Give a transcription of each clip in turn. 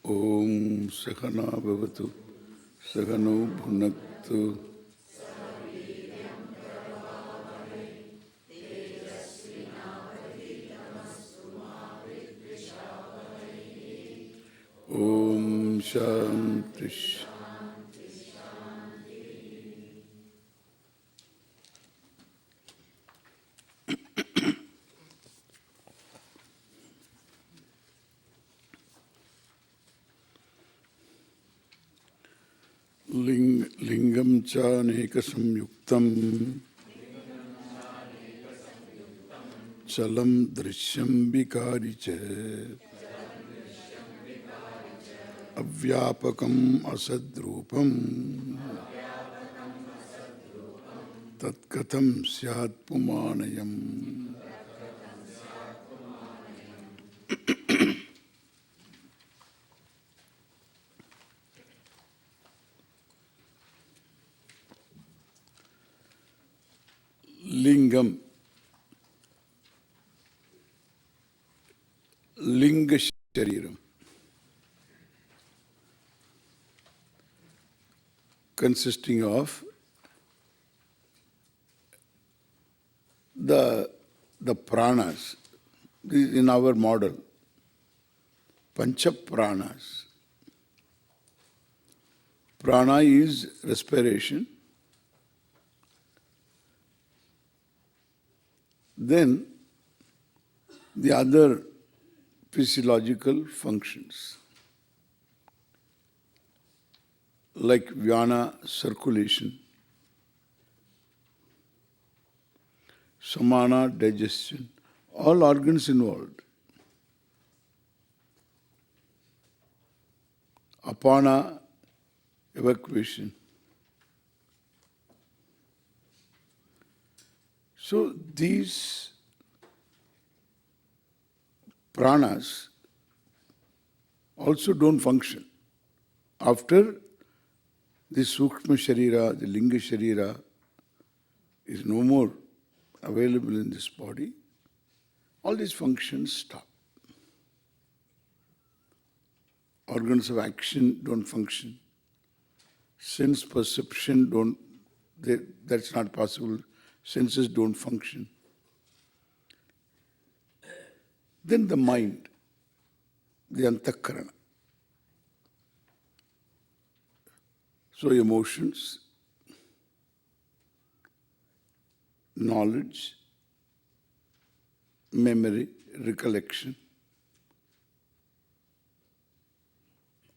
Om Sahana Bhavatu Sahano Bhunaktu Om Shanti. Lingam cha aneka samyuktam chalam drishyam vikari cha vyāpakaṃ asadrūpam tat kathaṃ syāt pumānayam. Lingam, linga śrīhariṃ, consisting of the pranas. This is in our model, pancha pranas. Prana is respiration. Then the other physiological functions like vyāna, circulation, samana, digestion, all organs involved. Apana, evacuation. So these pranas also don't function. After the sukshma sharira, the linga sharira is no more available in this body, all these functions stop. Organs of action don't function. Sense perception that's not possible. Senses don't function. Then the mind, the antakarana. So emotions, knowledge, memory, recollection,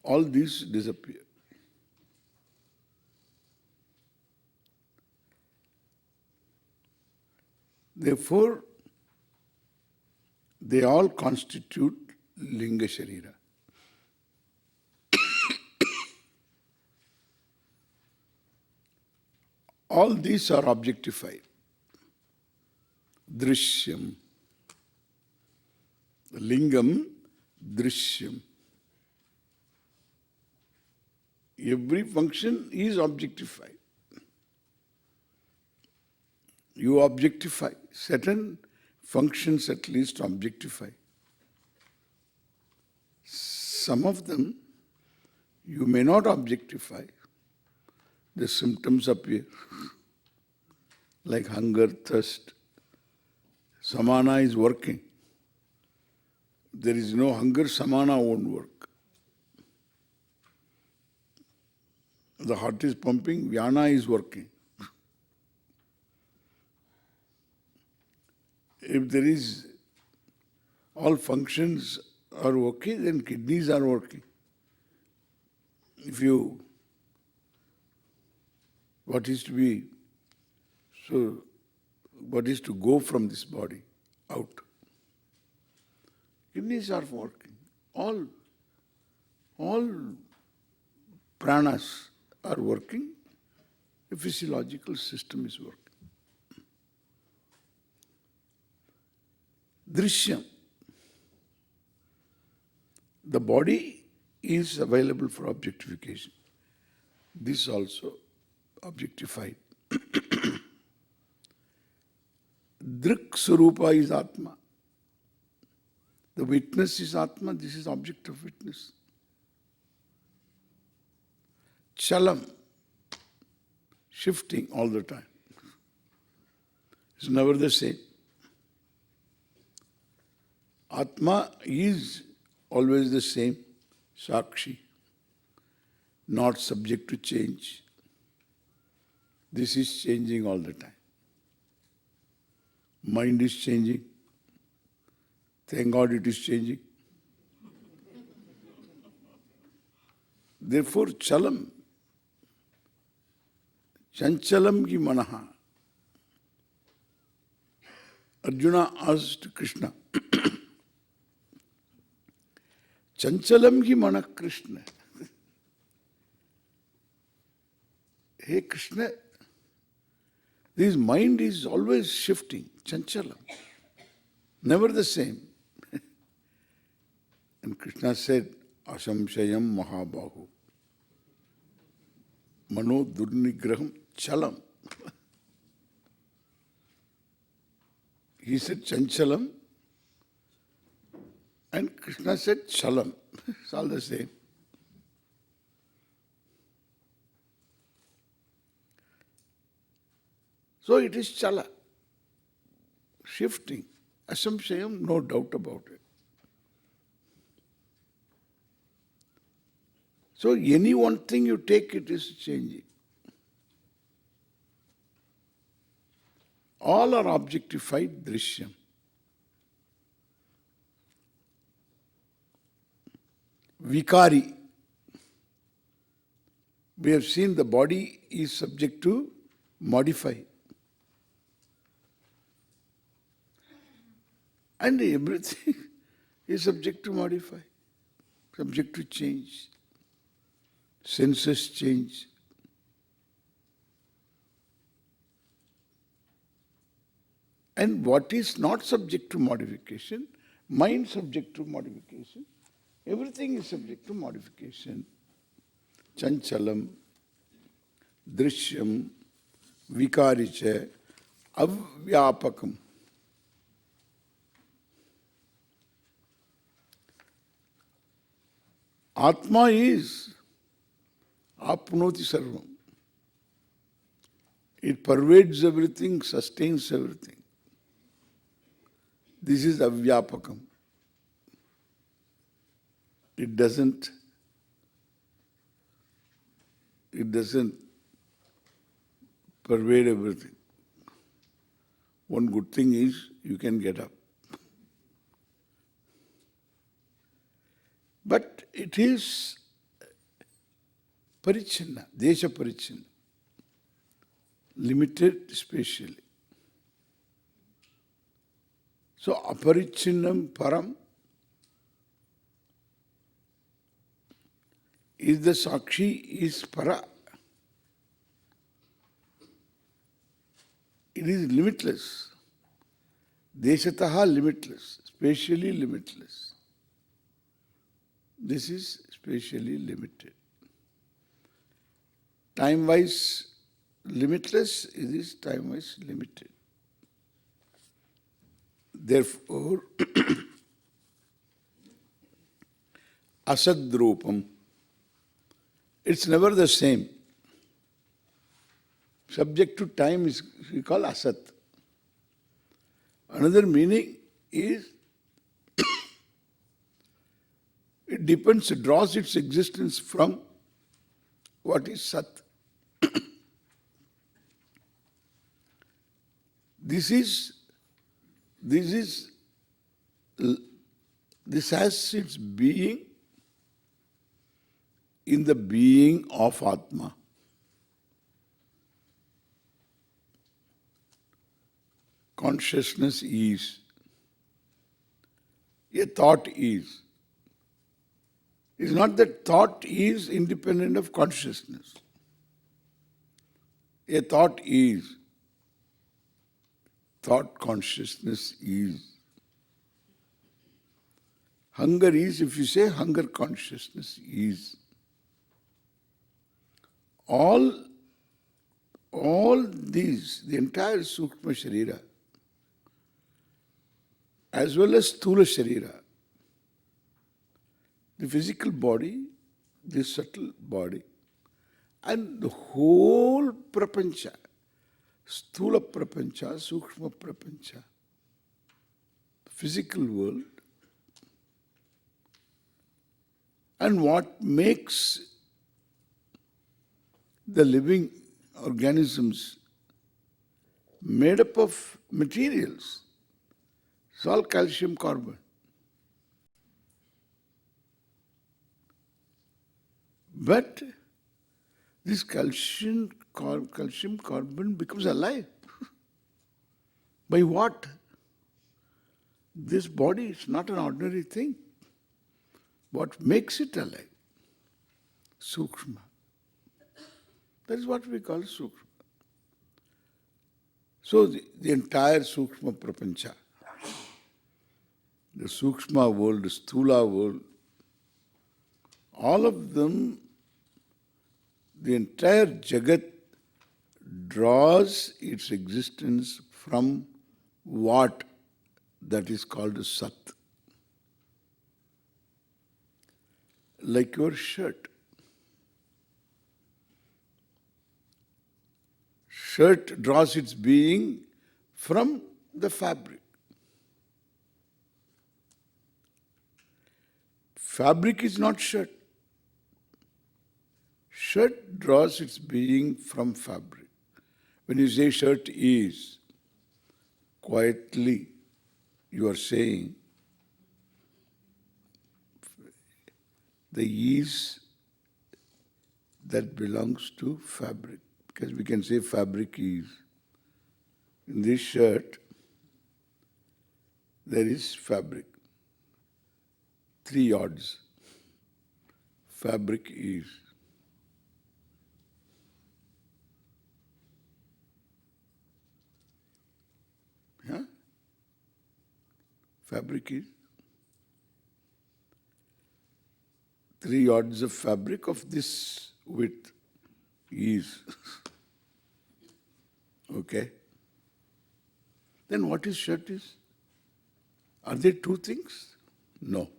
all these disappear. Therefore, they all constitute linga sharira. All these are objectified. Drishyam. Lingam, drishyam. Every function is objectified. You objectify. Certain functions at least objectify. Some of them you may not objectify. The symptoms appear, like hunger, thirst. Samana is working. If there is no hunger, samana won't work. The heart is pumping, vyāna is working. If there is, all functions are okay, then kidneys are working. What is to go from this body out? Kidneys are working. All pranas are working. The physiological system is working. Drishyam. The body is available for objectification. This also objectified. Drik Sarupa is Atma. The witness is Atma, this is object of witness. chalam, shifting all the time. It's never the same. Atma is always the same, Sakshi, not subject to change. This is changing all the time. Mind is changing. Thank God it is changing. Therefore, chalam, chanchalam ki manaha. Arjuna asked Krishna, chanchalam ki mana Krishna. Hey Krishna, this mind is always shifting, chanchalam, never the same. And Krishna said, asamshayam mahabahu, mano durnigraham chalam. He said chanchalam, and Krishna said chalam. It's all the same. So it is chala, shifting. Asamshayam, no doubt about it. So any one thing you take, it is changing. All are objectified drishyam. Vikari. We have seen the body is subject to modify. And everything is subject to modify, subject to change. Senses change. And what is not subject to modification, mind subject to modification, everything is subject to modification. Chanchalam, drishyam, vikaricha, vyāpakaṃ. Atma is apnoti sarvam. It pervades everything, sustains everything. This is vyāpakaṃ. It doesn't pervade everything. One good thing is you can get up. But it is parichinna, desha parichinna, limited spatially. So aparichinnam param is the sakshi, is para. It is limitless. Deshataha limitless, spatially limitless. This is spatially limited. Time-wise limitless, it is time-wise limited. Therefore, asadrupam, it's never the same. Subject to time is we call asat. Another meaning is it depends, it draws its existence from what is sat. This has its being in the being of Atma. Consciousness is. A thought is. It's not that thought is independent of consciousness. A thought is. Thought consciousness is. Hunger is, if you say hunger consciousness is. All these, the entire Sukshma Sharira, as well as Sthula Sharira, the physical body, the subtle body, And the whole prapancha, sthula prapancha, sukshma prapancha, physical world, and what makes the living organisms made up of materials. It's all calcium carbon. But this calcium carbon becomes alive. By what? This body is not an ordinary thing. What makes it alive? Sukshma. That is what we call sukshma. So the entire sukshma prapancha, the sukshma world, the sthula world, all of them, the entire jagat draws its existence from what? That is called sat. Like your shirt. Shirt draws its being from the fabric. Fabric is not shirt. Shirt draws its being from fabric. When you say shirt is, quietly you are saying the ease that belongs to fabric. Because we can say fabric is. In this shirt, there is fabric. 3 odds. Fabric is. Yeah? Fabric is. 3 odds of fabric of this width is. Okay? Then what is shirt is? Are there 2 things? No.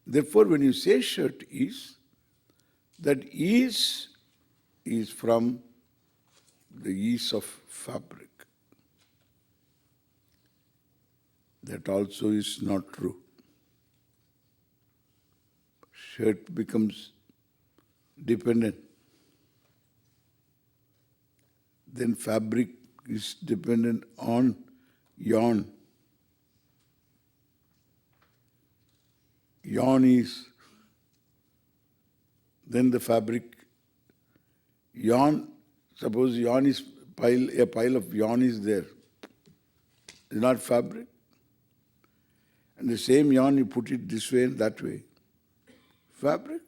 Therefore, when you say shirt is, that is from the ease of fabric. That also is not true. Shirt becomes dependent. Then fabric is dependent on yarn. Yarn is, then the fabric, yarn, suppose yarn is a pile of yarn is there. It's not fabric. And the same yarn you put it this way and that way. Fabric?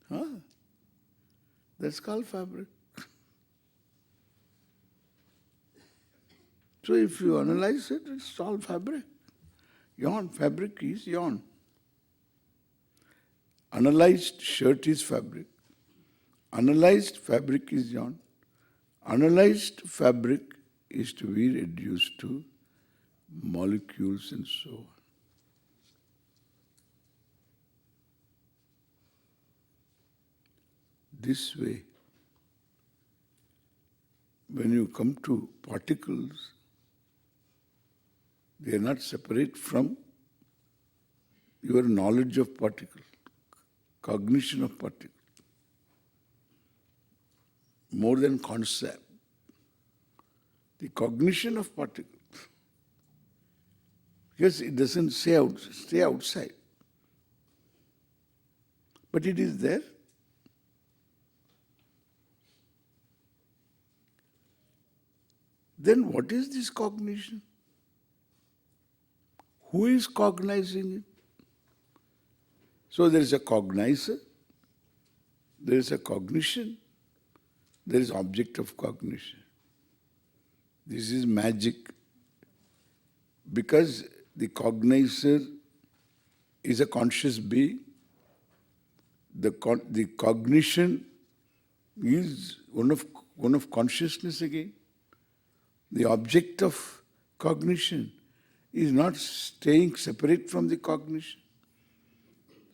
Huh? That's called fabric. So if you analyze it, it's all fabric. Yarn, fabric is yarn. Analyzed shirt is fabric. Analyzed fabric is yarn. Analyzed fabric is to be reduced to molecules and so on. This way, when you come to particles, they are not separate from your knowledge of particles, cognition of particles. More than concept, the cognition of particles. Because it doesn't stay outside. But it is there. Then what is this cognition? Who is cognizing it? So there is a cognizer, there is a cognition, there is object of cognition. This is magic. Because the cognizer is a conscious being, the cognition is one of consciousness again. The object of cognition is not staying separate from the cognition.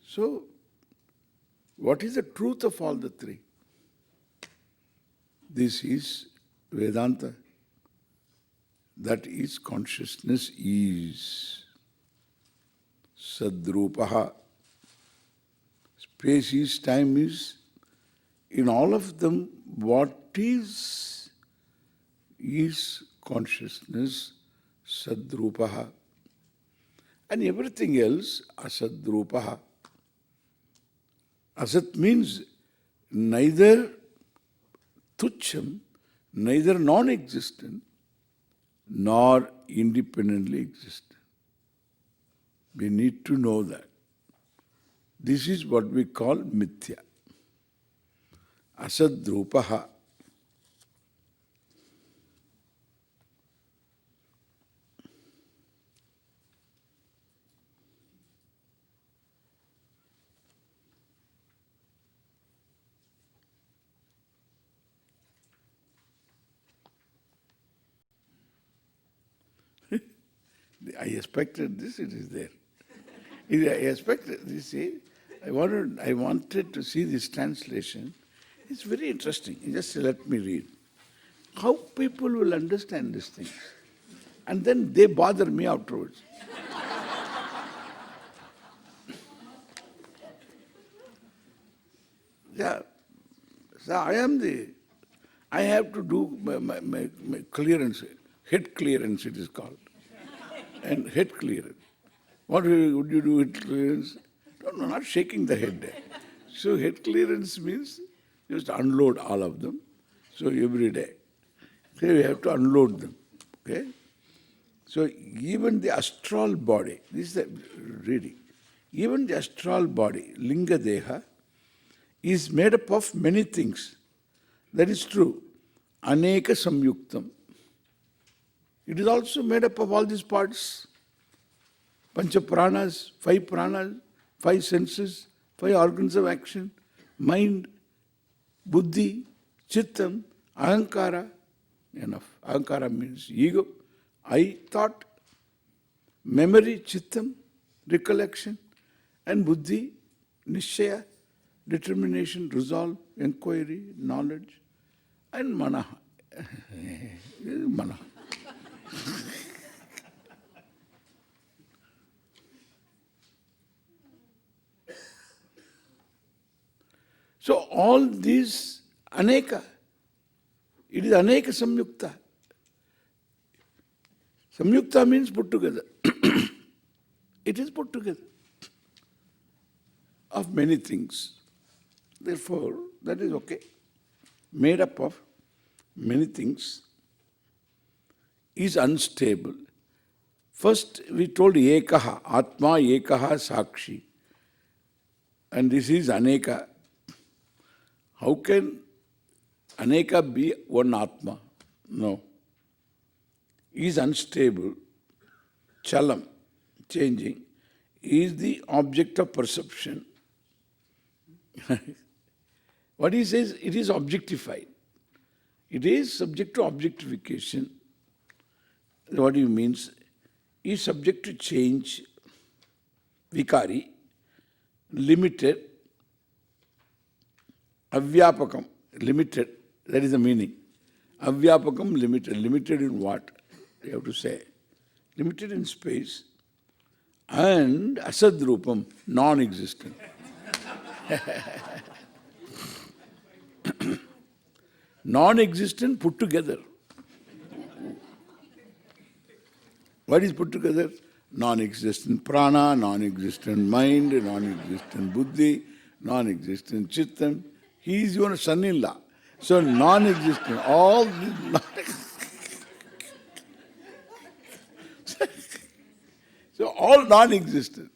So What is the truth of all the three? This is Vedanta. That is consciousness is sadrupaha. Space is, time is. In all of them, what is consciousness sadrupaha. And everything else asadrupaha. Asat means neither tucham, neither non-existent, nor independently existent. We need to know that. This is what we call mithya. Asadrupaha. I expected this, it is there. I expected this. I wanted to see this translation. It's very interesting. Just let me read. How people will understand these things. And then they bother me afterwards. Yeah. So I have to do my clearance, head clearance it is called. And head clearance. What would you do with clearance? No, not shaking the head. So head clearance means just unload all of them. So every day. So we have to unload them. Okay? So even the astral body, this is the reading, even the astral body, linga deha, is made up of many things. That is true. Aneka samyuktam. It is also made up of all these parts. Pancha pranas, 5 senses, 5 organs of action, mind, buddhi, chittam, ahankara. Enough. Ahankara means ego, I thought, memory, chittam, recollection, and buddhi, nishaya, determination, resolve, inquiry, knowledge, and manaha. Manaha. So all these aneka, it is aneka samyukta. Samyukta means put together. It is put together of many things. Therefore, that is okay. Made up of many things is unstable. First, we told ekaha, atma ekaha sakshi. And this is aneka. How can aneka be one atma? No. Is unstable, chalam, changing, is the object of perception. What he says, it is objectified. It is subject to objectification. What he means, is subject to change, vikari, limited, vyāpakaṃ, limited, that is the meaning. Vyāpakaṃ, limited. Limited in what? You have to say. Limited in space. And asadrupam, non-existent. Non-existent put together. What is put together? Non-existent prana, non-existent mind, non-existent buddhi, non-existent chittam. He is your son-in-law. So non-existent, all so all non-existent.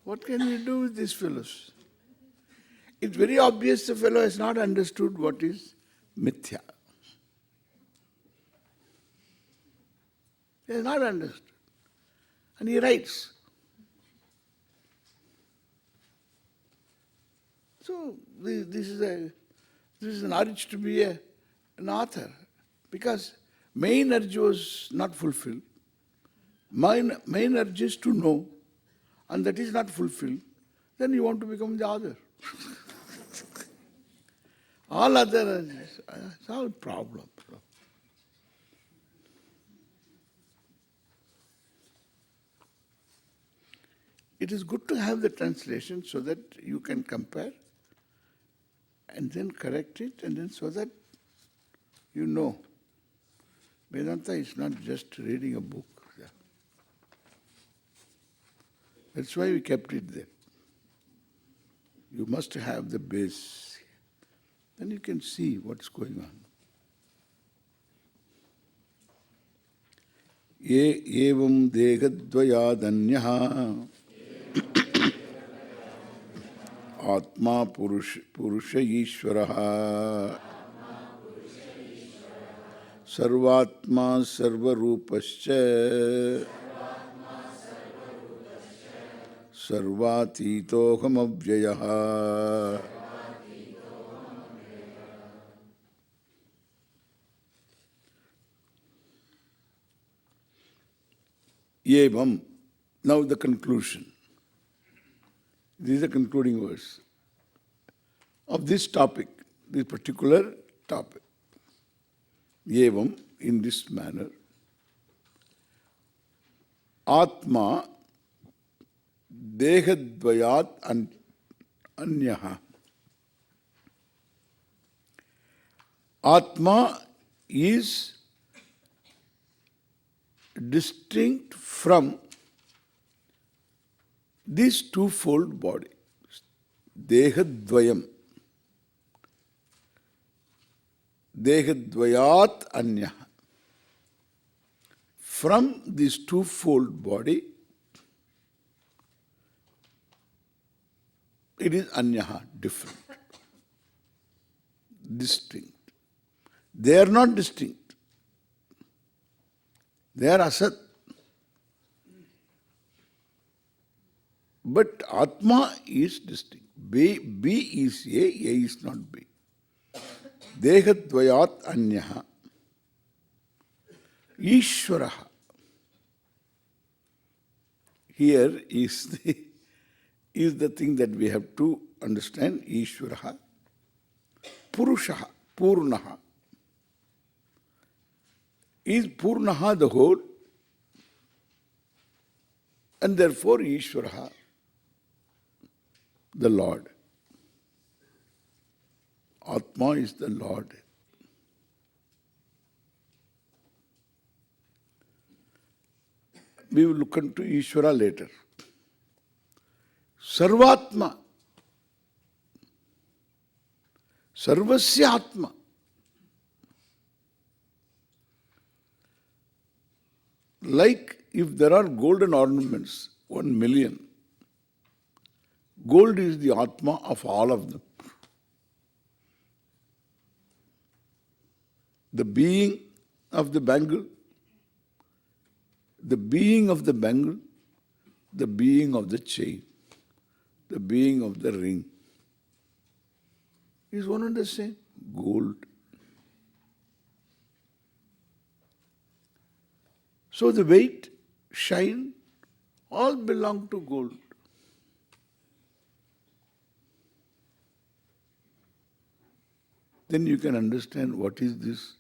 What can we do with these fellows? It's very obvious the fellow has not understood what is mithya. He has not understood. And he writes. So this is an urge to be an author, because main urge was not fulfilled. Main urge is to know. and that is not fulfilled, then you want to become the other. All other, it's all problem. It is good to have the translation so that you can compare and then correct it, and then so that you know. Vedanta is not just reading a book. Yeah. That's why we kept it there. You must have the base. Then you can see what's going on. Ye evam degadvayadanyah atma purusha ishvaraha sarvatma sarvarupascha sarvatitohamavyayaha. Evam. Now the conclusion. This is the concluding verse of this topic, this particular topic. Evam, in this manner, Atma dehadvayat anyaha. Atma is distinct from this twofold body. Dehadvayam. Dehadvayat anyaha. From this twofold body, it is anyaha, different, distinct. They are not distinct. They are asat. But Atma is distinct. B is A is not B. Dehadvayat anyaha. Ishvaraha. Here is the thing that we have to understand. Ishvaraha. Purushaha. Purnaha. Is Purnaha the whole? And therefore Ishvaraha, the Lord. Atma is the Lord. We will look into Ishvara later. Sarvatma. Sarvasya Atma. Like if there are golden ornaments, 1 million, gold is the Atma of all of them. The being of the bangle, the being of the bangle, the being of the chain, the being of the ring is one and the same, gold. So the weight, shine, all belong to gold. Then you can understand what is this.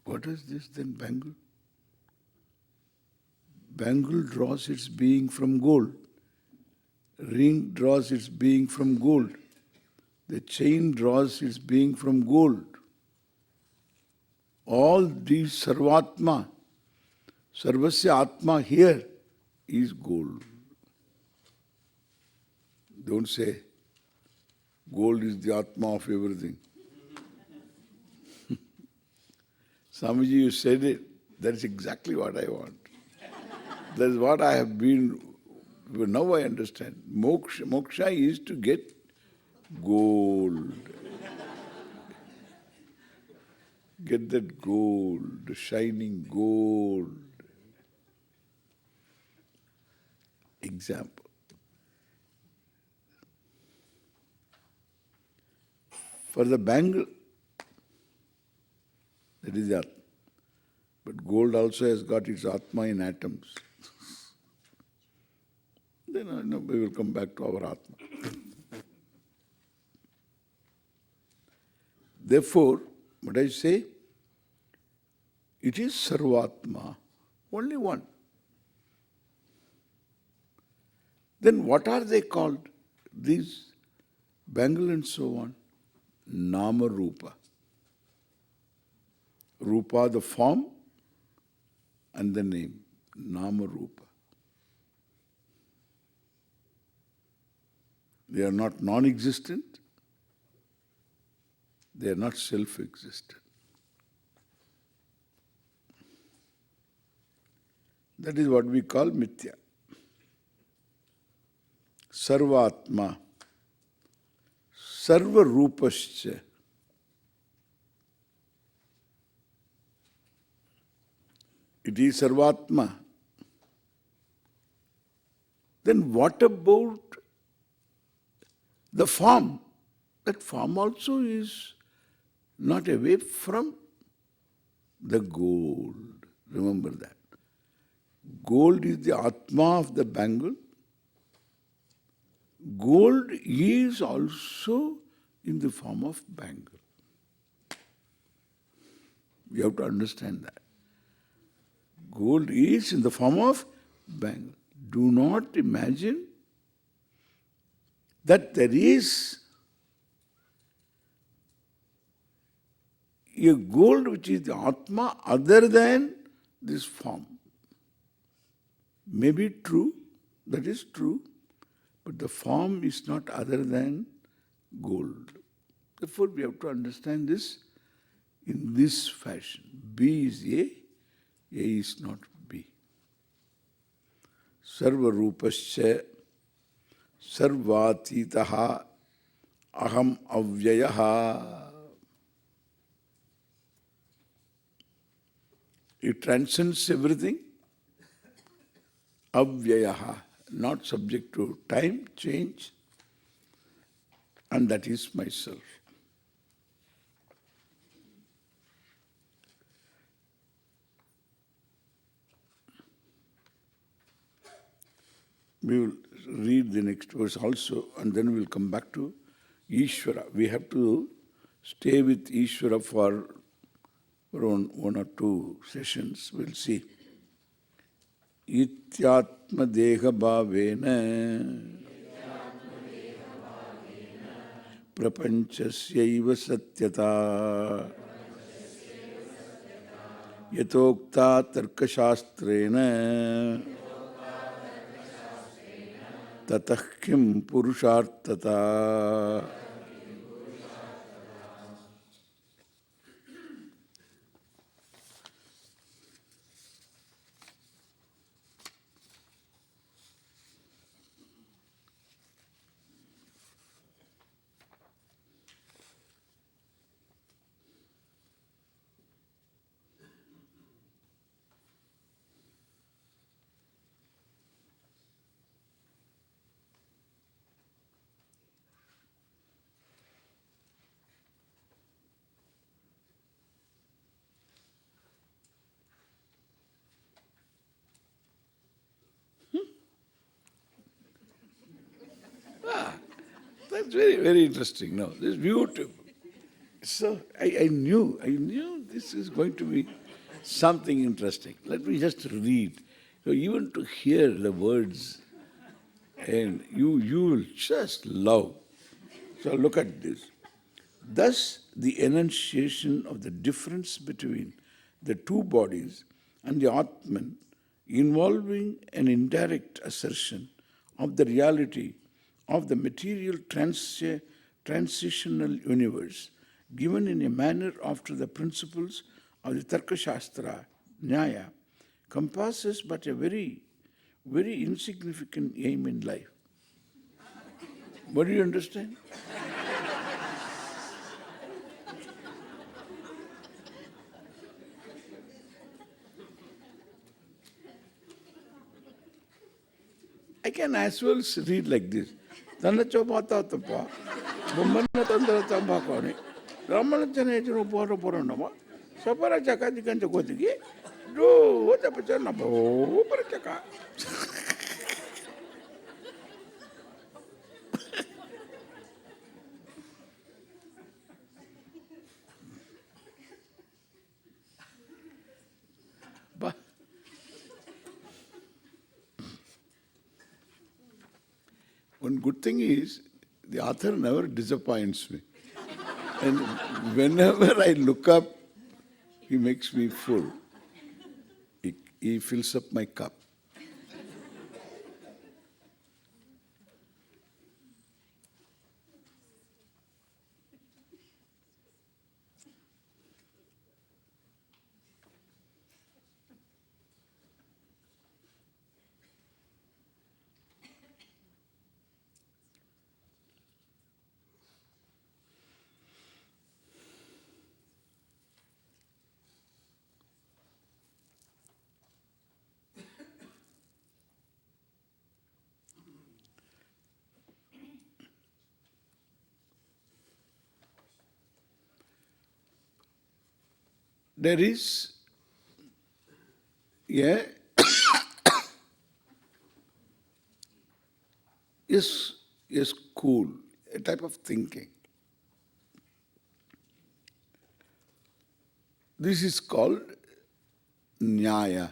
What is this then, bangle? Bangle draws its being from gold. Ring draws its being from gold. The chain draws its being from gold. All these Sarvatma, Sarvasya Atma here is gold. Don't say gold is the Atma of everything. Swamiji, you said it. That's exactly what I want. That's what I have been. Now I understand. Moksha is to get gold. Get that gold, the shining gold. Example. For the bangle, that is the Atma. But gold also has got its Atma in atoms. then we will come back to our Atma. Therefore, what I say, it is Sarvatma, only one. Then what are they called? These bangle and so on. Nama Rupa. Rupa, the form, and the name. Nama Rupa. They are not non-existent. They are not self-existent. That is what we call mithya. Sarvatma. Sarva Rupascha. It is Sarvatma. Then what about the form? That form also is not away from the gold. Remember that. Gold is the Atma of the bangle. Gold is also in the form of bangle. We have to understand that. Gold is in the form of bangle. Do not imagine that there is a gold which is the Atma other than this form. May be true, that is true, but the form is not other than gold. Therefore, we have to understand this in this fashion. B is A is not B. Sarva Rupascha Sarvatitaḥ aham avyayaha. It transcends everything. Avyayaha, not subject to time, change, and that is myself. We will read the next verse also, and then we will come back to Ishvara. We have to stay with Ishvara for around 1 or 2 sessions. We'll see. Ityatma deha bhavena prapanchasyaiva satyata yatokta tarkashastrena tatah kim purushartata. That's very, very interesting. No, this is beautiful. So I knew this is going to be something interesting. Let me just read. So even to hear the words, and you will just love. So look at this. Thus, the enunciation of the difference between the two bodies and the Atman, involving an indirect assertion of the reality of the material transitional universe, given in a manner after the principles of the Tarkashastra, Nyaya, compasses but a very, very insignificant aim in life. What do you understand? I can as well read like this. Tanna chopata tapa, Bumbana Tandra Tambakoni, Ramana Chanajano Poro Poronoma, Sapara Chaka Chakotiki, do what a pachana, Chaka. one good thing is, the author never disappoints me. And whenever I look up, he makes me full. He fills up my cup. There is a school, a type of thinking. This is called Nyaya,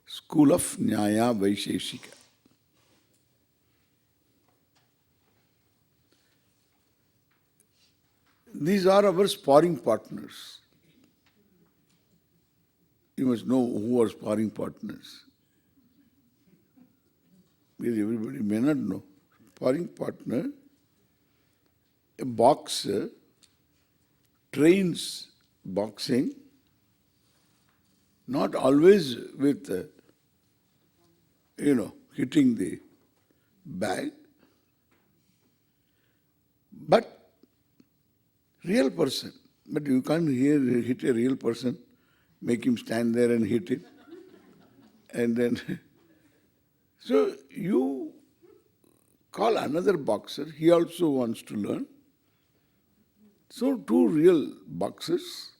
School of Nyaya Vaisheshika. These are our sparring partners. You must know who are sparring partners. Because everybody may not know. Sparring partner, a boxer trains boxing, not always with, hitting the bag, but real person. But you can't hit a real person, make him stand there and hit him. And then, so you call another boxer, he also wants to learn. So two real boxers.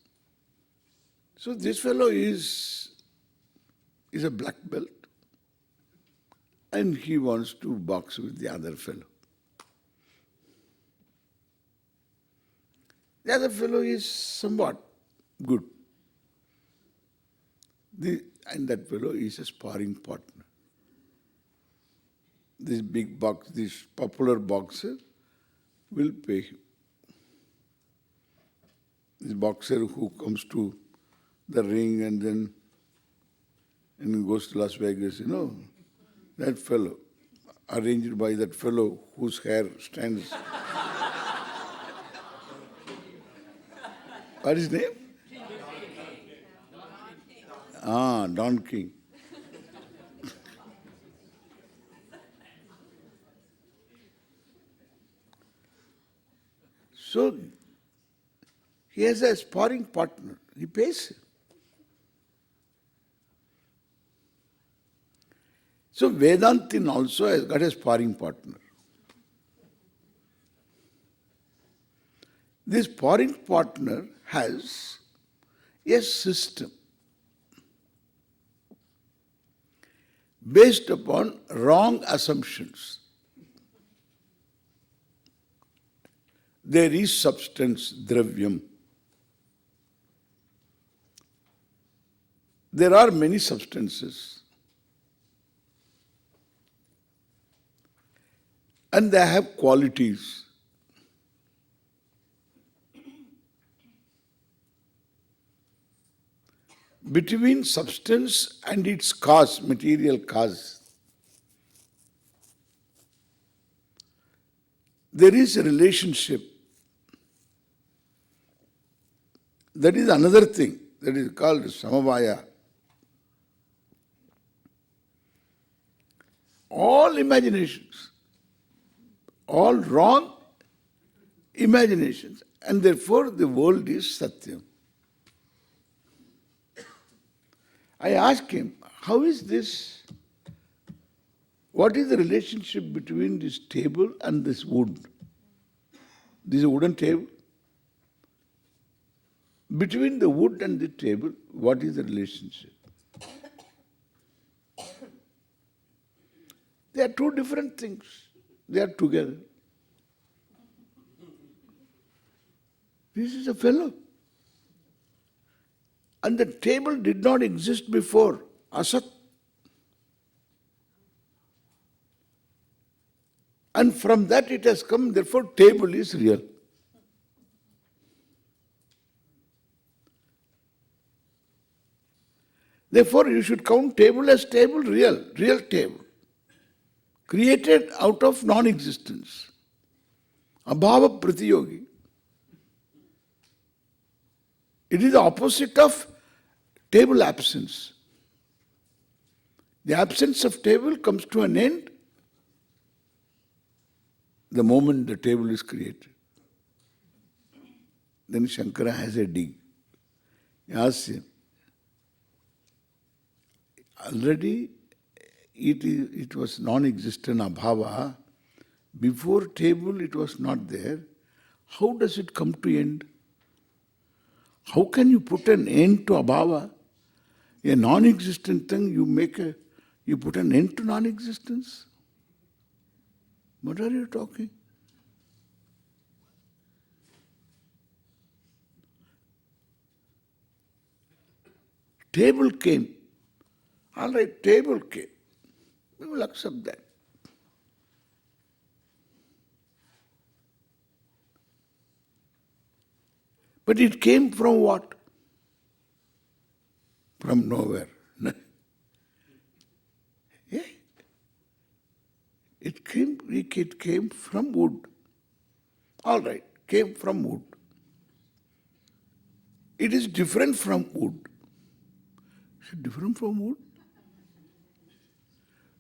So this fellow is a black belt and he wants to box with the other fellow. The other fellow is somewhat good. And that fellow is a sparring partner. This popular boxer will pay him. This boxer who comes to the ring and then goes to Las Vegas, that fellow, arranged by that fellow whose hair stands. What is his name? Don King. So, he has a sparring partner. He pays him. So, Vedantin also has got a sparring partner. This sparring partner has a system based upon wrong assumptions. There is substance, dravyam. There are many substances. And they have qualities. Between substance and its cause, material cause, there is a relationship. That is another thing. That is called samavaya. All imaginations, all wrong imaginations, and therefore the world is satyam. I asked him, how is this? What is the relationship between this table and this wood? This is a wooden table. Between the wood and the table, what is the relationship? They are two different things. They are together. This is a fellow. And the table did not exist before. Asat. And from that it has come, therefore table is real. Therefore you should count table as table, real table. Created out of non-existence. Abhava pratiyogi. It is the opposite of table absence. The absence of table comes to an end the moment the table is created. Then Shankara has a dig. He asks him, already it was non-existent abhava. Before table it was not there. How does it come to end? How can you put an end to abhava? A non-existent thing, you put an end to non-existence? What are you talking? Table came. All right, table came. We will accept that. But it came from what? From nowhere. Yeah. It came from wood. All right, came from wood. It is different from wood. Is it different from wood?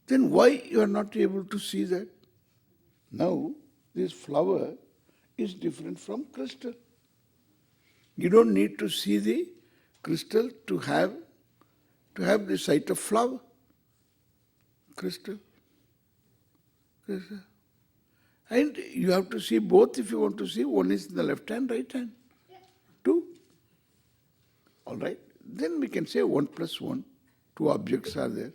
Then why you are not able to see that? Now, this flower is different from crystal. You don't need to see the crystal to have the sight of flower. Crystal. And you have to see both if you want to see. One is in the left hand, right hand. Yeah. Two. All right. Then we can say 1 plus 1. Two objects are there.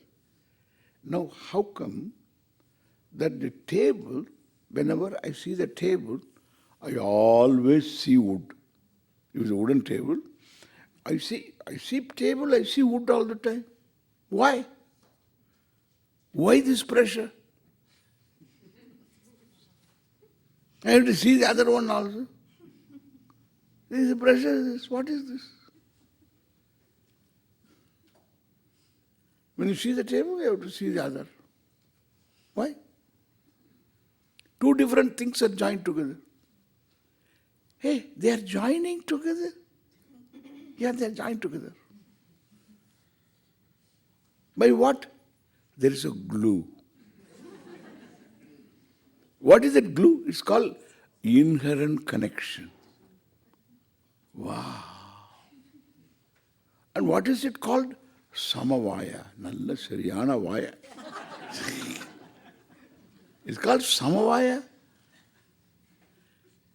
Now, how come that the table, whenever I see the table, I always see wood. It was a wooden table. I see table, I see wood all the time. Why? Why this pressure? I have to see the other one also. There is a pressure. What is this? When you see the table, you have to see the other. Why? Two different things are joined together. Hey, they are joining together. Yeah, they are joined together. By what? There is a glue. What is that glue? It's called inherent connection. Wow. And what is it called? Samavaya. Nalla sariyana vaya. It's called samavaya.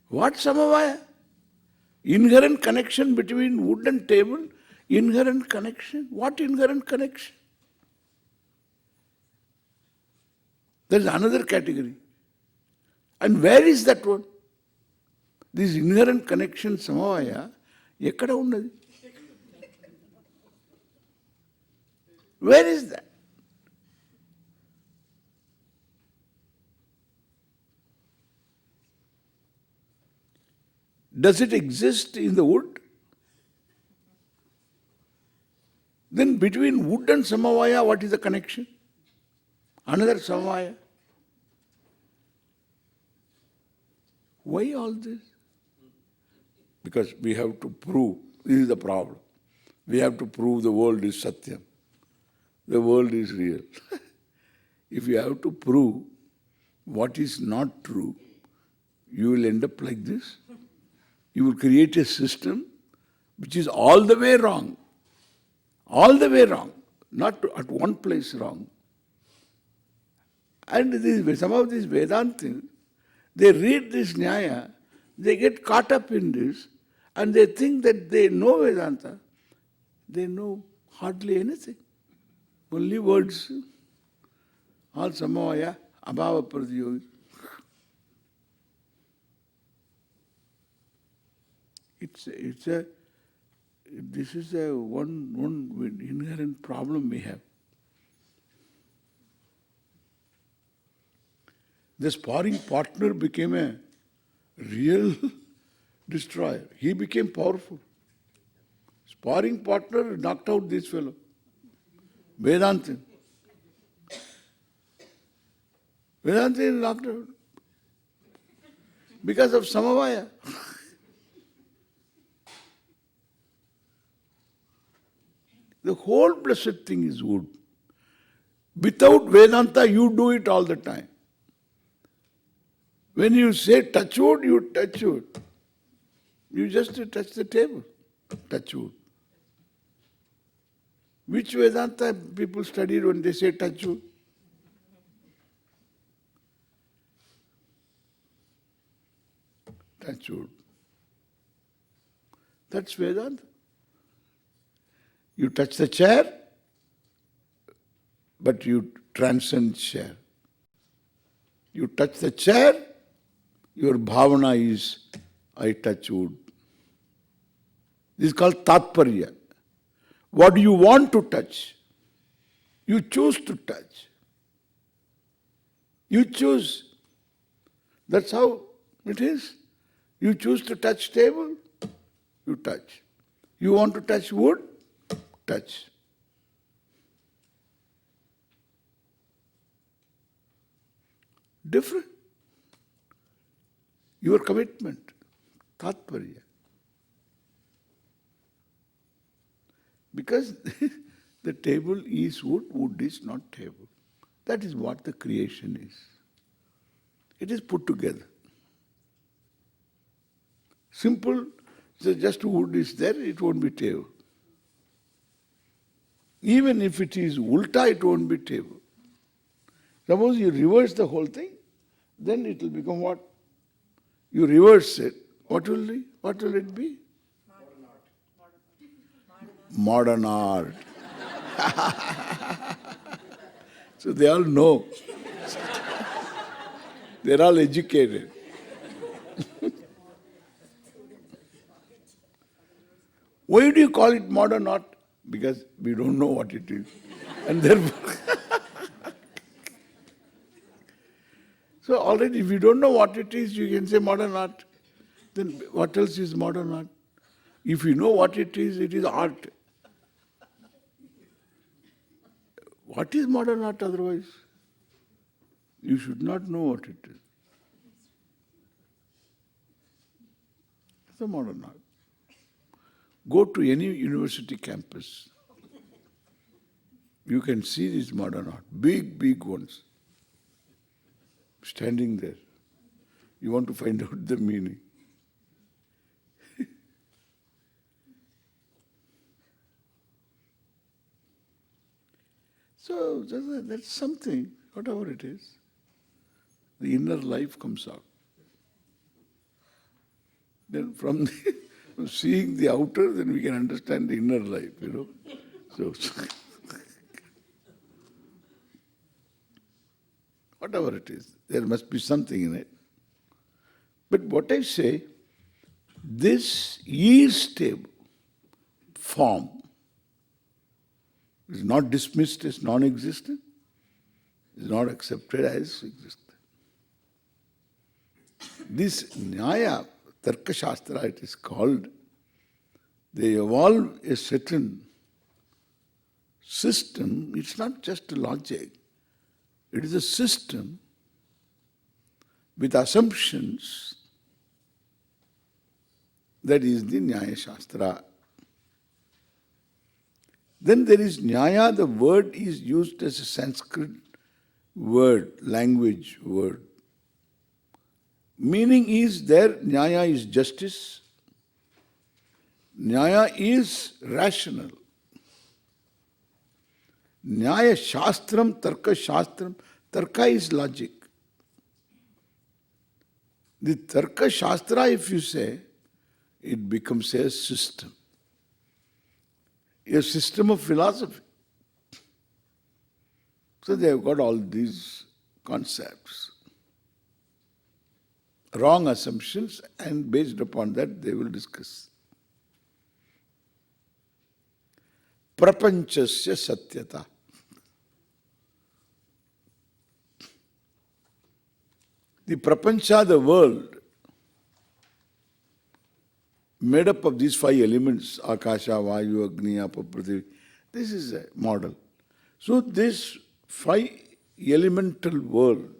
What samavaya? Inherent connection between wood and table. Inherent connection. What inherent connection? There is another category. And where is that one? This inherent connection, samavaya, ekkada unnadi? Where is that? Does it exist in the wood? Then between wood and samavaya, what is the connection? Another samavaya. Why all this? Because we have to prove, this is the problem. We have to prove the world is satyam. The world is real. If you have to prove what is not true, you will end up like this. You will create a system which is all the way wrong. All the way wrong. Not at one place wrong. And some of these Vedantin, they read this Nyaya, they get caught up in this, and they think that they know Vedanta. They know hardly anything. Only words. All samavaya, abhava pratyogi. This is a one inherent problem we have. the sparring partner became a real destroyer. He became powerful. Sparring partner knocked out this fellow. Vedanta. Vedanta is knocked out. Because of Samavaya. The whole blessed thing is wood. Without Vedanta, you do it all the time. When you say touch wood, you touch wood. You just touch the table. Touch wood. Which Vedanta people studied when they say touch wood? Touch wood. That's Vedanta. You touch the chair, but you transcend chair. You touch the chair, your bhavana is, I touch wood. This is called tatparya. What do you want to touch? You choose to touch. You choose. That's how it is. You choose to touch table, you touch. You want to touch wood, touch. Different. Your commitment, tatparya. Because the table is wood, wood is not table. That is what the creation is. It is put together. Simple, so just wood is there, it won't be table. Even if it is ulta, it won't be table. Suppose you reverse the whole thing, then it will become what? You reverse it. What will it be? Modern art. So they all know. They're all educated. Why do you call it modern art? Because we don't know what it is. And therefore... So already if you don't know what it is, you can say modern art. Then what else is modern art? If you know what it is art. What is modern art otherwise? You should not know what it is. It's a modern art. Go to any university campus. You can see this modern art. Big, big ones. Standing there. You want to find out the meaning. So that's something, whatever it is. The inner life comes out. Then from seeing the outer, then we can understand the inner life, So whatever it is, there must be something in it. But what I say, this is stable form is not dismissed as non-existent, is not accepted as existent. This Nyaya, Tarka Shastra it is called, they evolve a certain system. It's not just logic. It is a system with assumptions. That is the Nyaya Shastra. Then there is Nyaya, the word is used as a Sanskrit word, language word. Meaning is there, Nyaya is justice. Nyaya is rational. Nyaya Shastram, Tarka Shastram. Tarka is logic. The Tarka Shastra, if you say, it becomes a system of philosophy. So they have got all these concepts, wrong assumptions, and based upon that they will discuss. Prapanchasya satyata. The prapancha, the world, made up of these 5 elements, akasha, vayu, agni, apa, prithvi. This is a model. So this 5 elemental world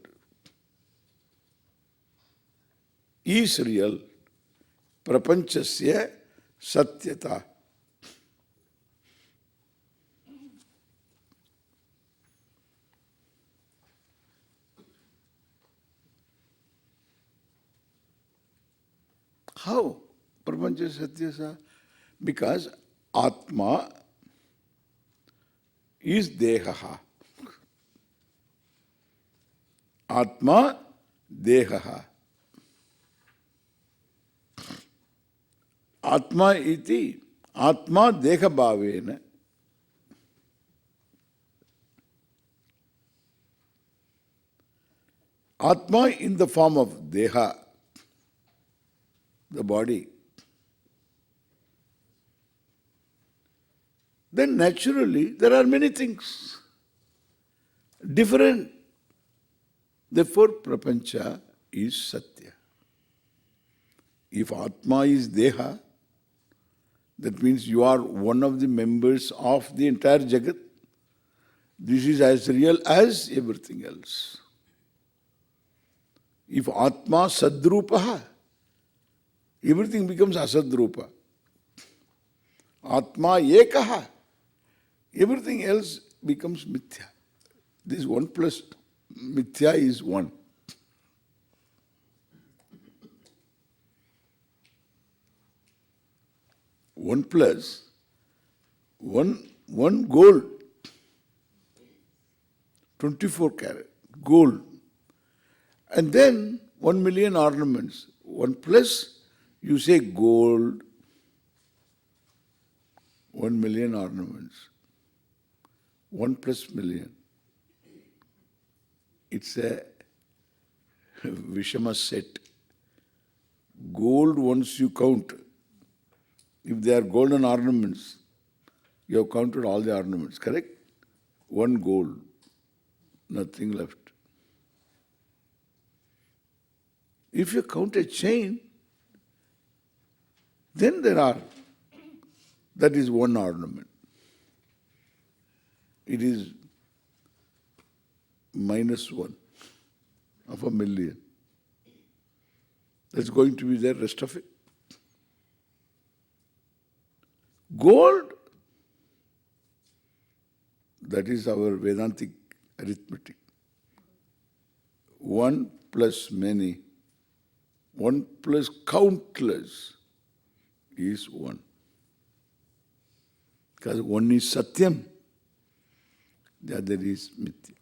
is real. Prapanchasya satyata. How? Prapanchasya satyasa? Because Atma is dehaha. Atma dehaha. Atma iti Atma deha bhavena. Atma in the form of deha, the body. Then naturally there are many things different. Therefore prapancha is satya. If Atma is deha, that means you are one of the members of the entire Jagat. This is as real as everything else. If Atma sadrupaha, everything becomes asadrupa. Atma ekaha, everything else becomes mithya. This 1 plus mithya is 1. One plus one gold, 24 karat gold, and then 1 million ornaments. 1 plus, you say gold, 1 million ornaments. 1 plus million. It's a Vishama set. Gold, once you count, if they are golden ornaments, you have counted all the ornaments, correct? 1 gold, nothing left. If you count a chain, then that is 1 ornament. It is -1 of 1 million. That's going to be the rest of it. Gold, that is our Vedantic arithmetic. 1 plus many, 1 plus countless is 1. Because 1 is Satyam, the other is Mithya.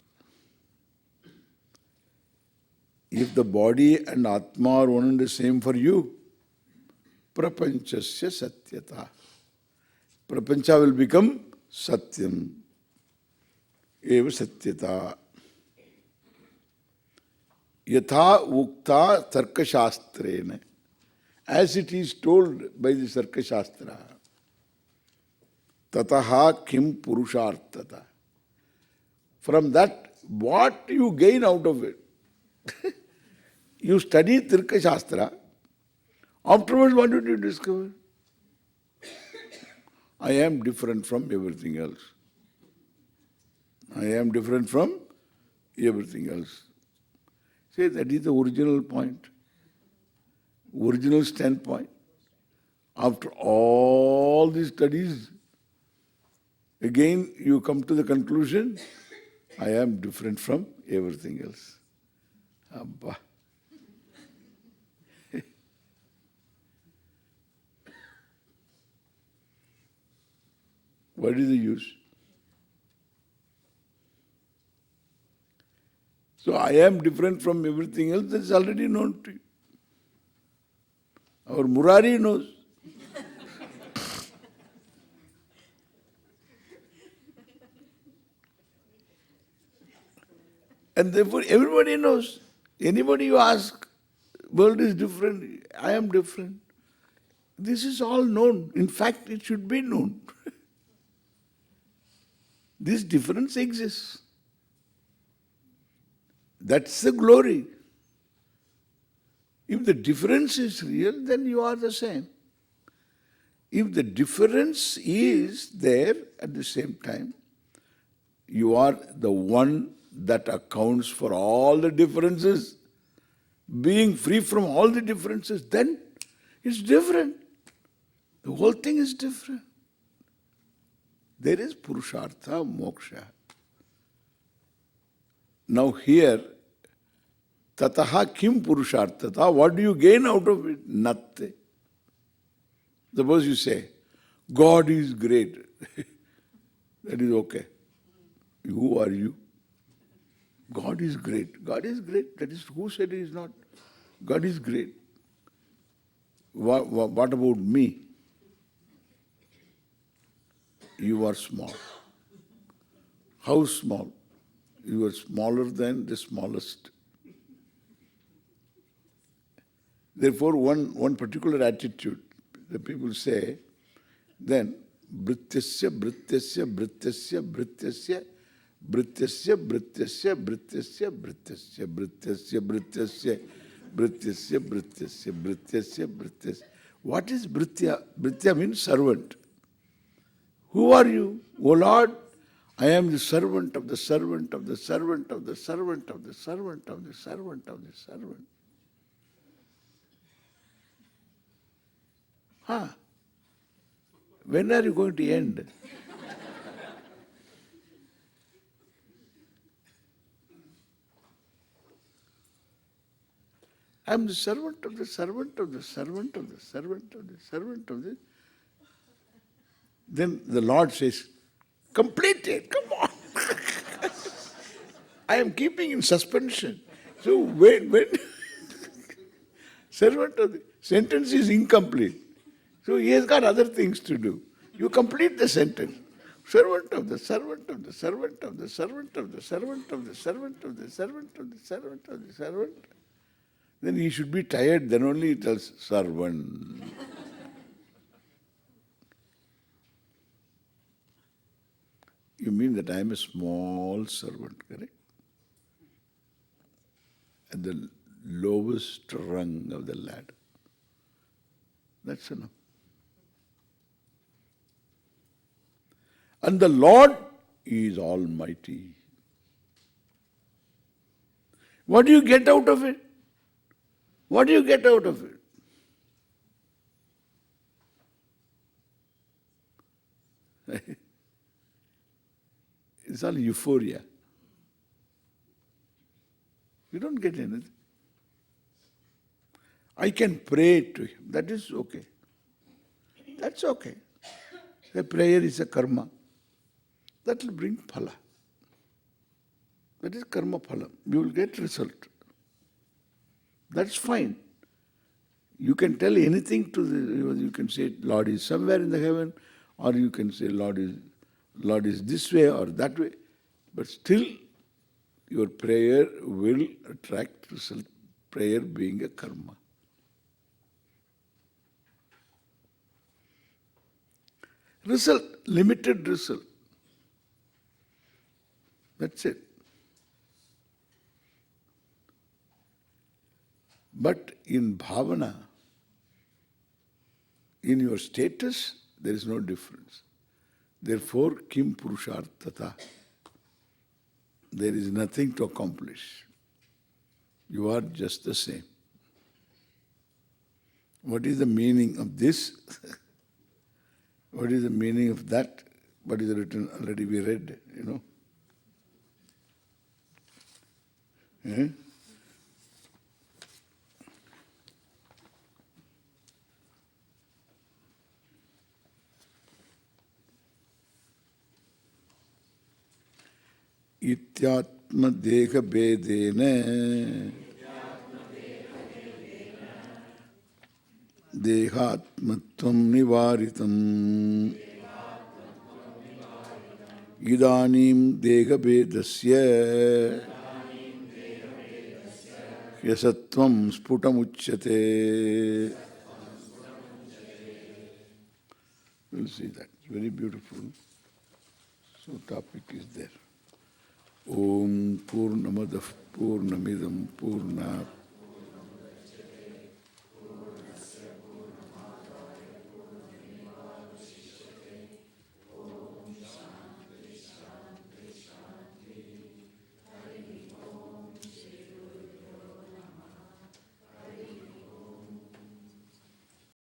If the body and Atma are one and the same for you, prapanchasya satyata. Prapancha will become Satyam. Eva Satyata. Yatha ukta tarkashastrena. As it is told by the Tarkashastra. Tataha kim purushartata. From that, what you gain out of it? You study Tarkashastra. Afterwards, what did you discover? I am different from everything else. I am different from everything else. Say, that is the original point, original standpoint. After all these studies, again you come to the conclusion, I am different from everything else. Abba. What is the use? So I am different from everything else, that is already known to you. Our Murari knows. And therefore everybody knows. Anybody you ask, world is different, I am different. This is all known. In fact, it should be known. This difference exists. That's the glory. If the difference is real, then you are the same. If the difference is there at the same time, you are the one that accounts for all the differences, being free from all the differences, then it's different. The whole thing is different. There is purushartha, moksha. Now here, tataha kim purushartha, what do you gain out of it? Nothing. Suppose you say, God is great. That is okay. Who are you? God is great. God is great. That is, who said he is not? God is great. What about me? You are small. How small? You are smaller than the smallest. Therefore, one particular attitude, the people say, then, bhrityasya, bhrityasya, bhrityasya, bhrityasya, bhrityasya, bhrityasya, bhrityasya, bhrityasya, bhrityasya, bhrityasya, bhrityasya, bhrityasya, bhrityasya, bhrityasya. What is bhritya? Bhritya means servant. Who are you? O Lord, I am the servant of the servant of the servant of the servant of the servant of the servant of the servant. When are you going to end? I am the servant of the servant of the servant of the servant of the servant of the. Then the Lord says, complete it, come on. I am keeping in suspension. So when servant of the sentence is incomplete. So he has got other things to do. You complete the sentence. Servant of the servant of the servant of the servant of the servant of the servant of the servant of the servant of the servant. Then he should be tired, then only he tells servant. You mean that I am a small servant, correct? At the lowest rung of the ladder. That's enough. And the Lord is almighty. What do you get out of it? What do you get out of it? It's all euphoria. You don't get anything. I can pray to him. That is okay. That's okay. The prayer is a karma. That will bring phala. That is karma phala. You will get result. That's fine. You can tell anything to the, you can say Lord is somewhere in the heaven, or you can say Lord is this way or that way. But still, your prayer will attract result. Prayer being a karma. Result, limited result. That's it. But in bhavana, in your status, there is no difference. Therefore, kim purushartata. There is nothing to accomplish. You are just the same. What is the meaning of this? What is the meaning of that? What is written already we read, you know? Ityatma deha bedena dehatmatvam nivaritam idanim deha bedasya yasatvam sputamuchyate. We'll see that. It's very beautiful. So topic is there. Om Purnamadav Purnamidam Purnat